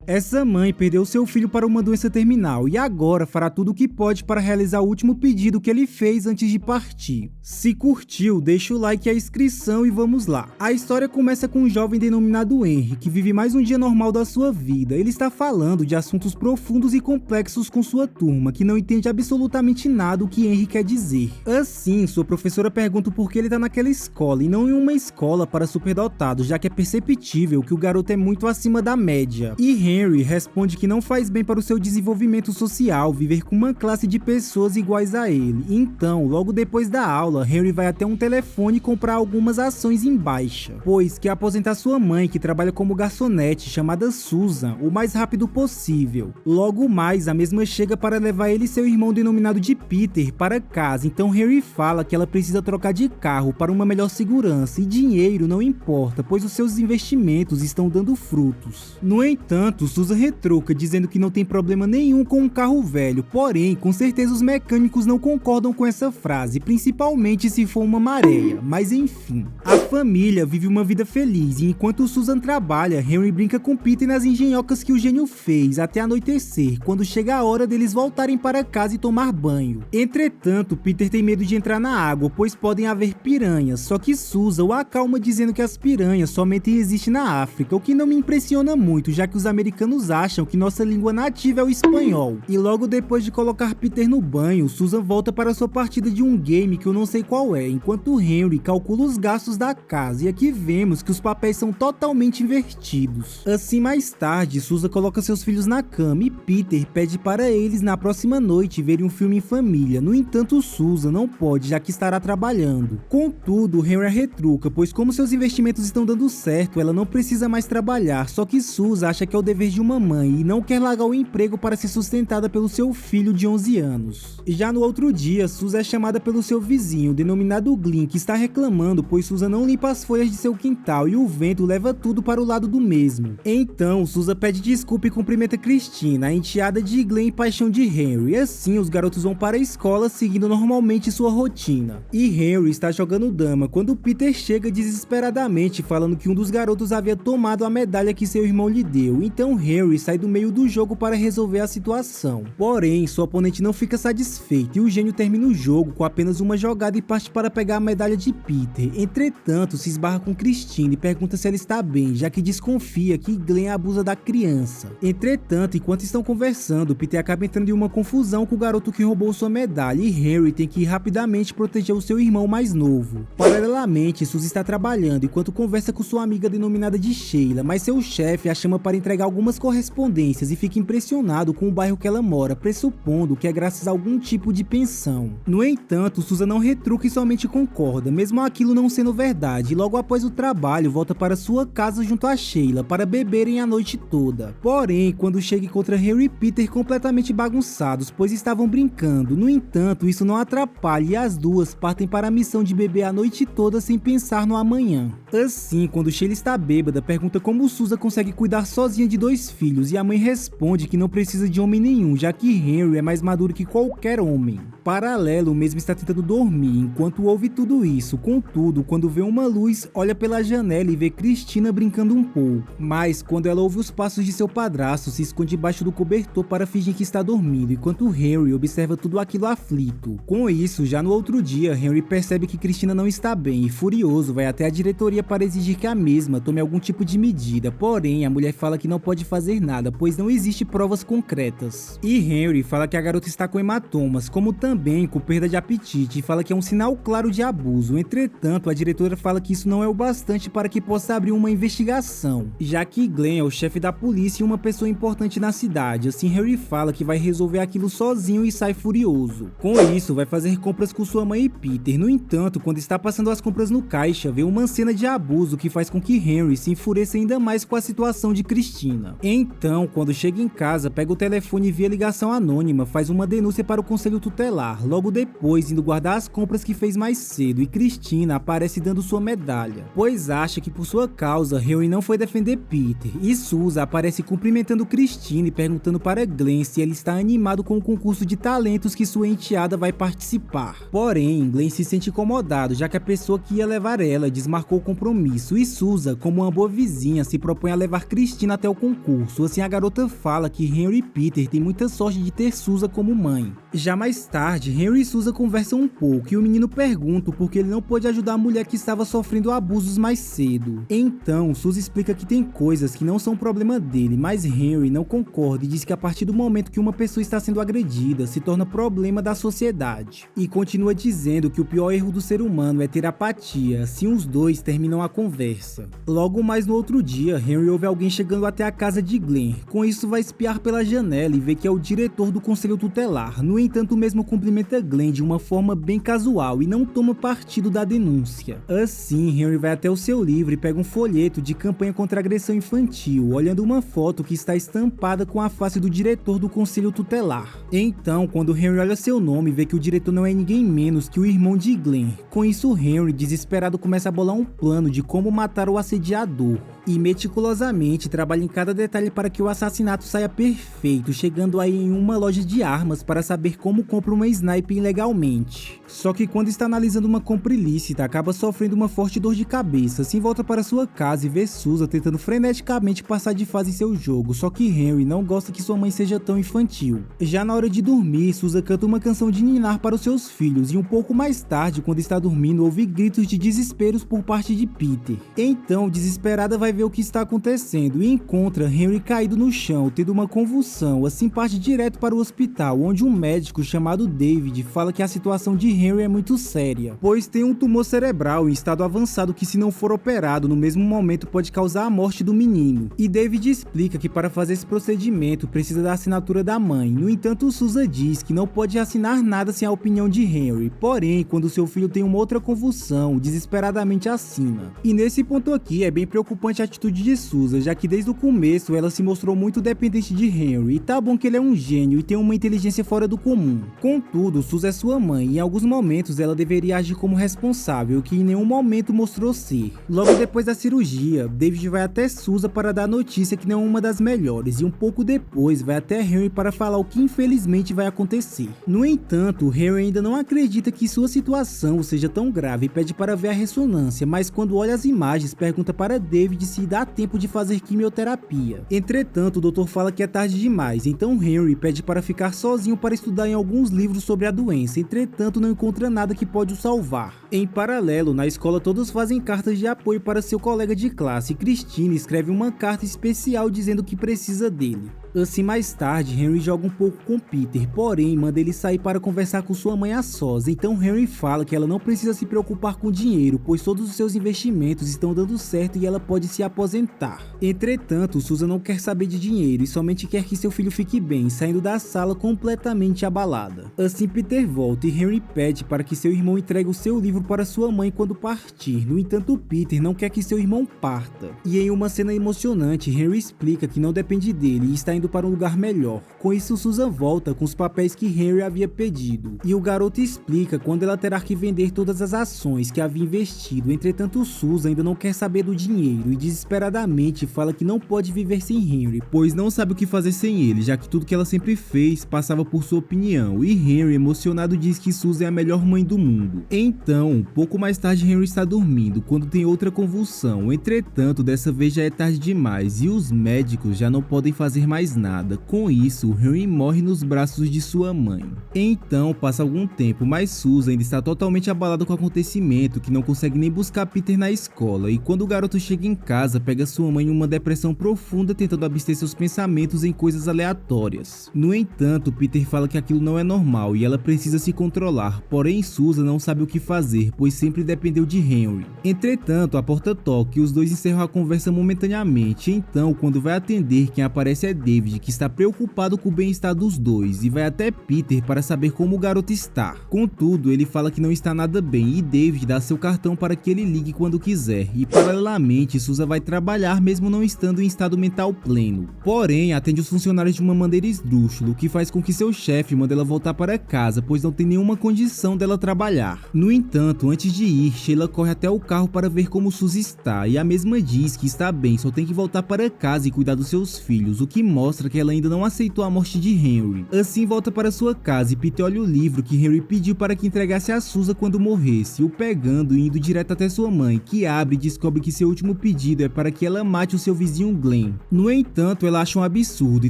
Essa mãe perdeu seu filho para uma doença terminal e agora fará tudo o que pode para realizar o último pedido que ele fez antes de partir. Se curtiu, deixa o like e a inscrição e vamos lá. A história começa com um jovem denominado Henry, que vive mais um dia normal da sua vida. Ele está falando de assuntos profundos e complexos com sua turma, que não entende absolutamente nada o que Henry quer dizer. Assim, sua professora pergunta por que ele está naquela escola e não em uma escola para superdotados, já que é perceptível que o garoto é muito acima da média. E Henry responde que não faz bem para o seu desenvolvimento social viver com uma classe de pessoas iguais a ele. Então, logo depois da aula, Henry vai até um telefone comprar algumas ações em baixa, pois quer aposentar sua mãe, que trabalha como garçonete, chamada Susan, o mais rápido possível. Logo mais, a mesma chega para levar ele e seu irmão denominado de Peter para casa, então Henry fala que ela precisa trocar de carro para uma melhor segurança e dinheiro não importa, pois os seus investimentos estão dando frutos. No entanto, Susan retruca dizendo que não tem problema nenhum com um carro velho, porém, com certeza os mecânicos não concordam com essa frase, principalmente se for uma maréia, mas enfim. A família vive uma vida feliz e enquanto Susan trabalha, Henry brinca com Peter nas engenhocas que o gênio fez até anoitecer, quando chega a hora deles voltarem para casa e tomar banho. Entretanto, Peter tem medo de entrar na água, pois podem haver piranhas, só que Susan o acalma dizendo que as piranhas somente existem na África, o que não me impressiona muito, já que os americanos acham que nossa língua nativa é o espanhol. E logo depois de colocar Peter no banho, Susan volta para sua partida de um game que eu não sei qual é, enquanto Henry calcula os gastos da casa, e aqui vemos que os papéis são totalmente invertidos. Assim, mais tarde, Susan coloca seus filhos na cama e Peter pede para eles na próxima noite verem um filme em família. No entanto, Susan não pode, já que estará trabalhando. Contudo, Henry a retruca, pois como seus investimentos estão dando certo, ela não precisa mais trabalhar, só que Susan acha que é o dever de uma mãe e não quer largar o emprego para ser sustentada pelo seu filho de 11 anos. E já no outro dia, Susan é chamada pelo seu vizinho, denominado Glenn, que está reclamando pois Susan não limpa as folhas de seu quintal e o vento leva tudo para o lado do mesmo. Então, Susan pede desculpa e cumprimenta Christina, a enteada de Glenn e paixão de Henry. Assim, os garotos vão para a escola seguindo normalmente sua rotina. E Henry está jogando dama quando Peter chega desesperadamente falando que um dos garotos havia tomado a medalha que seu irmão lhe deu. Então Henry sai do meio do jogo para resolver a situação. Porém, seu oponente não fica satisfeito e o gênio termina o jogo com apenas uma jogada e parte para pegar a medalha de Peter. Entretanto, se esbarra com Christine e pergunta se ela está bem, já que desconfia que Glenn abusa da criança. Entretanto, enquanto estão conversando, Peter acaba entrando em uma confusão com o garoto que roubou sua medalha e Henry tem que ir rapidamente proteger o seu irmão mais novo. Paralelamente, Suzy está trabalhando enquanto conversa com sua amiga denominada de Sheila, mas seu chefe a chama para entregar algumas correspondências e fica impressionado com o bairro que ela mora, pressupondo que é graças a algum tipo de pensão. No entanto, Susan não retruca e somente concorda, mesmo aquilo não sendo verdade, e logo após o trabalho volta para sua casa junto a Sheila para beberem a noite toda. Porém, quando chega encontra Henry e Peter completamente bagunçados, pois estavam brincando. No entanto, isso não atrapalha e as duas partem para a missão de beber a noite toda sem pensar no amanhã. Assim, quando Sheila está bêbada, pergunta como Susan consegue cuidar sozinha de 2 filhos e a mãe responde que não precisa de homem nenhum, já que Henry é mais maduro que qualquer homem. Paralelo, o mesmo está tentando dormir enquanto ouve tudo isso. Contudo, quando vê uma luz, olha pela janela e vê Christina brincando um pouco. Mas quando ela ouve os passos de seu padrasto, se esconde debaixo do cobertor para fingir que está dormindo, enquanto Henry observa tudo aquilo aflito. Com isso, já no outro dia, Henry percebe que Christina não está bem e, furioso, vai até a diretoria para exigir que a mesma tome algum tipo de medida. Porém, a mulher fala que não pode fazer nada, pois não existe provas concretas. E Henry fala que a garota está com hematomas, como também com perda de apetite, e fala que é um sinal claro de abuso. Entretanto, a diretora fala que isso não é o bastante para que possa abrir uma investigação, já que Glenn é o chefe da polícia e uma pessoa importante na cidade. Assim, Harry fala que vai resolver aquilo sozinho e sai furioso. Com isso, vai fazer compras com sua mãe e Peter. No entanto, quando está passando as compras no caixa, vê uma cena de abuso que faz com que Henry se enfureça ainda mais com a situação de Christina. Então, quando chega em casa, pega o telefone e via ligação anônima, faz uma denúncia para o conselho tutelar. Logo depois, indo guardar as compras que fez mais cedo, e Christina aparece dando sua medalha, pois acha que por sua causa, Henry não foi defender Peter. E Susan aparece cumprimentando Christina e perguntando para Glenn se ele está animado com o concurso de talentos que sua enteada vai participar. Porém, Glenn se sente incomodado, já que a pessoa que ia levar ela desmarcou o compromisso, e Susan, como uma boa vizinha, se propõe a levar Christina até o concurso. curso, assim a garota fala que Henry e Peter têm muita sorte de ter Susan como mãe. Já mais tarde, Henry e Susan conversam um pouco e o menino pergunta por que ele não pôde ajudar a mulher que estava sofrendo abusos mais cedo. Então, Susan explica que tem coisas que não são problema dele, mas Henry não concorda e diz que a partir do momento que uma pessoa está sendo agredida, se torna problema da sociedade. E continua dizendo que o pior erro do ser humano é ter apatia, assim os dois terminam a conversa. Logo mais no outro dia, Henry ouve alguém chegando até a casa de Glenn. Com isso, vai espiar pela janela e vê que é o diretor do conselho tutelar. No entanto, o mesmo cumprimenta Glenn de uma forma bem casual e não toma partido da denúncia. Assim, Henry vai até o seu livro e pega um folheto de campanha contra a agressão infantil, olhando uma foto que está estampada com a face do diretor do conselho tutelar. Então, quando Henry olha seu nome, vê que o diretor não é ninguém menos que o irmão de Glenn. Com isso, Henry, desesperado, começa a bolar um plano de como matar o assediador. E meticulosamente trabalha em cada detalhe para que o assassinato saia perfeito, chegando aí em uma loja de armas para saber como compra uma sniper ilegalmente. Só que quando está analisando uma compra ilícita, acaba sofrendo uma forte dor de cabeça, assim volta para sua casa e vê Susan tentando freneticamente passar de fase em seu jogo, só que Henry não gosta que sua mãe seja tão infantil. Já na hora de dormir, Susan canta uma canção de ninar para os seus filhos e um pouco mais tarde, quando está dormindo, ouve gritos de desesperos por parte de Peter. Então, desesperada, vai ver o que está acontecendo e encontra Henry caído no chão, tendo uma convulsão, assim parte direto para o hospital, onde um médico chamado David fala que a situação de Henry é muito séria, pois tem um tumor cerebral em estado avançado que, se não for operado no mesmo momento, pode causar a morte do menino. E David explica que para fazer esse procedimento precisa da assinatura da mãe. No entanto, Susan diz que não pode assinar nada sem a opinião de Henry, porém, quando seu filho tem uma outra convulsão, desesperadamente assina. E nesse ponto aqui é bem preocupante a atitude de Susan, já que desde o começo ela se mostrou muito dependente de Henry, e tá bom que ele é um gênio e tem uma inteligência fora do comum. Contudo, Susan é sua mãe e em alguns momentos ela deveria agir como responsável, que em nenhum momento mostrou ser. Logo depois da cirurgia, David vai até Susan para dar a notícia que não é uma das melhores, e um pouco depois vai até Henry para falar o que infelizmente vai acontecer. No entanto, Henry ainda não acredita que sua situação seja tão grave e pede para ver a ressonância, mas quando olha as imagens pergunta para David se dá tempo de fazer quimioterapia. Entretanto, o doutor fala que é tarde demais, então Henry pede para ficar sozinho para estudar em alguns livros sobre a doença, entretanto não encontra nada que pode o salvar. Em paralelo, na escola todos fazem cartas de apoio para seu colega de classe e Christine escreve uma carta especial dizendo que precisa dele. Assim, mais tarde, Henry joga um pouco com Peter, porém manda ele sair para conversar com sua mãe a sós. Então Henry fala que ela não precisa se preocupar com dinheiro, pois todos os seus investimentos estão dando certo e ela pode se aposentar. Entretanto, Susan não quer saber de dinheiro e somente quer que seu filho fique bem, saindo da sala completamente abalada. Assim, Peter volta e Henry pede para que seu irmão entregue o seu livro para sua mãe quando partir. No entanto, Peter não quer que seu irmão parta. E em uma cena emocionante, Henry explica que não depende dele e está indo para um lugar melhor. Com isso, Susan volta com os papéis que Henry havia pedido. E o garoto explica quando ela terá que vender todas as ações que havia investido. Entretanto, Susan ainda não quer saber do dinheiro e desesperadamente fala que não pode viver sem Henry, pois não sabe o que fazer sem ele, já que tudo que ela sempre fez passava por sua opinião. E Henry, emocionado, diz que Susan é a melhor mãe do mundo. Então, pouco mais tarde, Henry está dormindo quando tem outra convulsão. Entretanto, dessa vez já é tarde demais e os médicos já não podem fazer mais nada. Com isso, Henry morre nos braços de sua mãe. Então, passa algum tempo, mas Susan ainda está totalmente abalada com o acontecimento, que não consegue nem buscar Peter na escola, e quando o garoto chega em casa, pega sua mãe em uma depressão profunda, tentando abster seus pensamentos em coisas aleatórias. No entanto, Peter fala que aquilo não é normal e ela precisa se controlar, porém Susan não sabe o que fazer, pois sempre dependeu de Henry. Entretanto, a porta toca e os dois encerram a conversa momentaneamente. Então, quando vai atender, quem aparece é David, que está preocupado com o bem-estar dos dois, e vai até Peter para saber como o garoto está. Contudo, ele fala que não está nada bem e David dá seu cartão para que ele ligue quando quiser, e paralelamente Susan vai trabalhar mesmo não estando em estado mental pleno. Porém, atende os funcionários de uma maneira esdrúxula, o que faz com que seu chefe mande ela voltar para casa, pois não tem nenhuma condição dela trabalhar. No entanto, antes de ir, Sheila corre até o carro para ver como Susan está, e a mesma diz que está bem, só tem que voltar para casa e cuidar dos seus filhos, o que mostra mostra que ela ainda não aceitou a morte de Henry. Assim volta para sua casa e Peter olha o livro que Henry pediu para que entregasse a Susan quando morresse, o pegando e indo direto até sua mãe, que abre e descobre que seu último pedido é para que ela mate o seu vizinho Glenn. No entanto, ela acha um absurdo e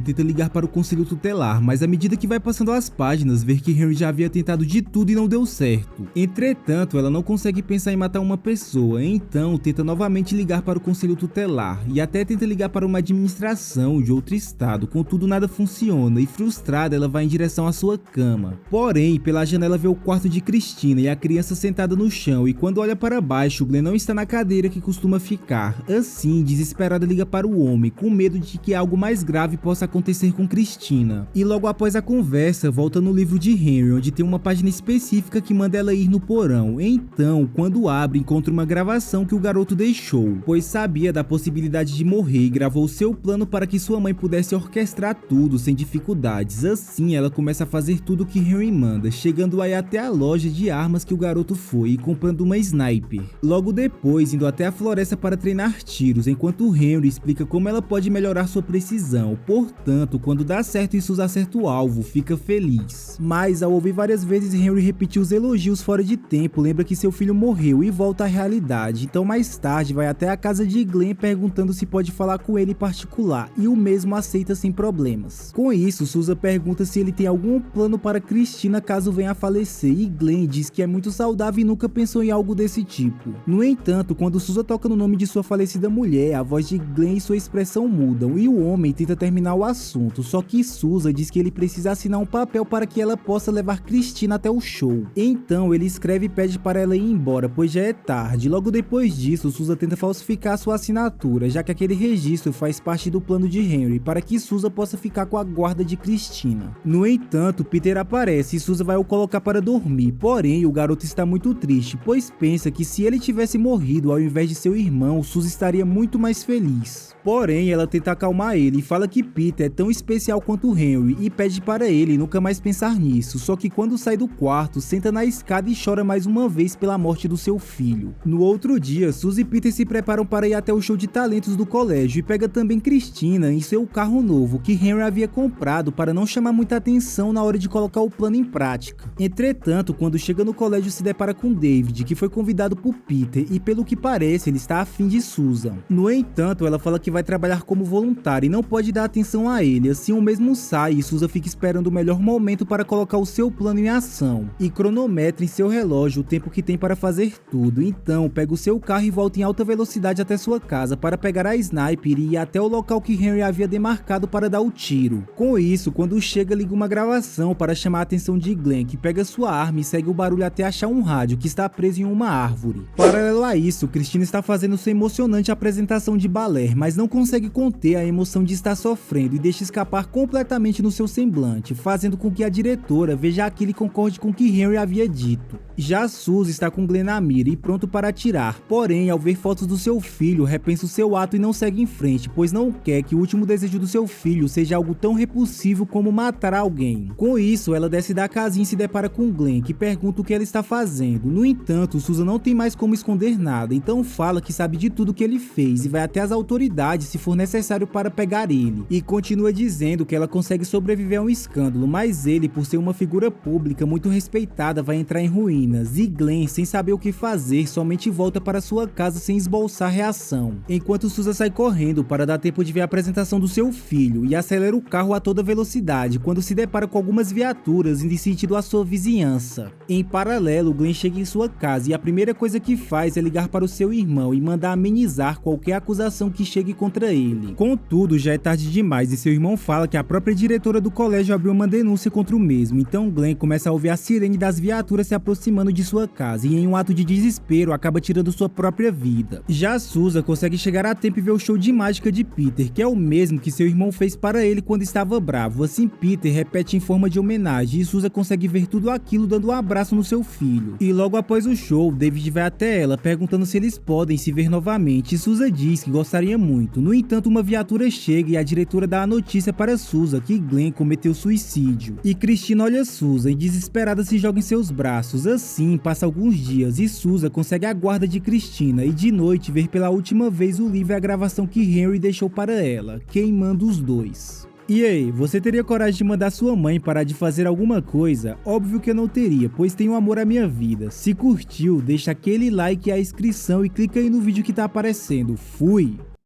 tenta ligar para o conselho tutelar, mas à medida que vai passando as páginas, vê que Henry já havia tentado de tudo e não deu certo. Entretanto, ela não consegue pensar em matar uma pessoa, então tenta novamente ligar para o conselho tutelar e até tenta ligar para uma administração de outro estado, contudo nada funciona e frustrada ela vai em direção à sua cama. Porém, pela janela vê o quarto de Christina e a criança sentada no chão, e quando olha para baixo, Glenn não está na cadeira que costuma ficar. Assim, desesperada liga para o homem, com medo de que algo mais grave possa acontecer com Christina. E logo após a conversa, volta no livro de Henry, onde tem uma página específica que manda ela ir no porão. Então, quando abre, encontra uma gravação que o garoto deixou, pois sabia da possibilidade de morrer e gravou seu plano para que sua mãe pudesse orquestrar tudo sem dificuldades. Assim, ela começa a fazer tudo o que Henry manda, chegando aí até a loja de armas que o garoto foi e comprando uma sniper. Logo depois, indo até a floresta para treinar tiros, enquanto Henry explica como ela pode melhorar sua precisão. Portanto, quando dá certo e Susan acerta o alvo, fica feliz. Mas ao ouvir várias vezes Henry repetir os elogios fora de tempo, lembra que seu filho morreu e volta à realidade. Então mais tarde vai até a casa de Glenn perguntando se pode falar com ele em particular, e o mesmo aceita sem problemas. Com isso, Susan pergunta se ele tem algum plano para Christina caso venha a falecer, e Glenn diz que é muito saudável e nunca pensou em algo desse tipo. No entanto, quando Susan toca no nome de sua falecida mulher, a voz de Glenn e sua expressão mudam, e o homem tenta terminar o assunto, só que Susan diz que ele precisa assinar um papel para que ela possa levar Christina até o show. Então ele escreve e pede para ela ir embora, pois já é tarde. Logo depois disso, Susan tenta falsificar sua assinatura, já que aquele registro faz parte do plano de Henry, para que Susan possa ficar com a guarda de Christina. No entanto, Peter aparece e Susan vai o colocar para dormir, porém o garoto está muito triste, pois pensa que se ele tivesse morrido ao invés de seu irmão, Susan estaria muito mais feliz. Porém, ela tenta acalmar ele e fala que Peter é tão especial quanto Henry e pede para ele nunca mais pensar nisso, só que quando sai do quarto, senta na escada e chora mais uma vez pela morte do seu filho. No outro dia, Susan e Peter se preparam para ir até o show de talentos do colégio e pega também Christina em seu carro novo que Henry havia comprado para não chamar muita atenção na hora de colocar o plano em prática. Entretanto, quando chega no colégio se depara com David, que foi convidado por Peter e pelo que parece ele está afim de Susan. No entanto, ela fala que vai trabalhar como voluntária e não pode dar atenção a ele, assim o mesmo sai e Susan fica esperando o melhor momento para colocar o seu plano em ação, e cronometra em seu relógio o tempo que tem para fazer tudo. Então pega o seu carro e volta em alta velocidade até sua casa para pegar a sniper e ir até o local que Henry havia demarcado para dar o tiro. Com isso, quando chega, liga uma gravação para chamar a atenção de Glenn, que pega sua arma e segue o barulho até achar um rádio que está preso em uma árvore. Paralelo a isso, Christina está fazendo sua emocionante apresentação de balé, mas não consegue conter a emoção de estar sofrendo e deixa escapar completamente no seu semblante, fazendo com que a diretora veja aquilo e concorde com o que Henry havia dito. Já Susan está com Glenn na mira e pronto para atirar, porém ao ver fotos do seu filho, repensa o seu ato e não segue em frente, pois não quer que o último desejo do seu filho seja algo tão repulsivo como matar alguém. Com isso, ela desce da casinha e se depara com Glenn, que pergunta o que ela está fazendo. No entanto, Susan não tem mais como esconder nada, então fala que sabe de tudo que ele fez e vai até as autoridades se for necessário para pegar ele, e continua dizendo que ela consegue sobreviver a um escândalo, mas ele, por ser uma figura pública muito respeitada, vai entrar em ruínas, e Glenn, sem saber o que fazer, somente volta para sua casa sem esboçar reação, enquanto Susan sai correndo para dar tempo de ver a apresentação do seu filho e acelera o carro a toda velocidade quando se depara com algumas viaturas indo em sentido à sua vizinhança. Em paralelo, Glenn chega em sua casa e a primeira coisa que faz é ligar para o seu irmão e mandar amenizar qualquer acusação que chegue contra ele. Contudo, já é tarde demais e seu irmão fala que a própria diretora do colégio abriu uma denúncia contra o mesmo, então Glenn começa a ouvir a sirene das viaturas se aproximando de sua casa e em um ato de desespero acaba tirando sua própria vida. Já Susan consegue chegar a tempo e ver o show de mágica de Peter, que é o mesmo que seu irmão fez para ele quando estava bravo. Assim, Peter repete em forma de homenagem e Susan consegue ver tudo aquilo dando um abraço no seu filho. E logo após o show, David vai até ela perguntando se eles podem se ver novamente e Susan diz que gostaria muito. No entanto, uma viatura chega e a diretora dá a notícia para Susan que Glenn cometeu suicídio. E Christina olha Susan e desesperada se joga em seus braços. Assim, passa alguns dias e Susan consegue a guarda de Christina e de noite ver pela última vez o livro e a gravação que Henry deixou para ela, queimando os dois. E aí, você teria coragem de mandar sua mãe parar de fazer alguma coisa? Óbvio que eu não teria, pois tenho amor à minha vida. Se curtiu, deixa aquele like e a inscrição e clica aí no vídeo que tá aparecendo. Fui!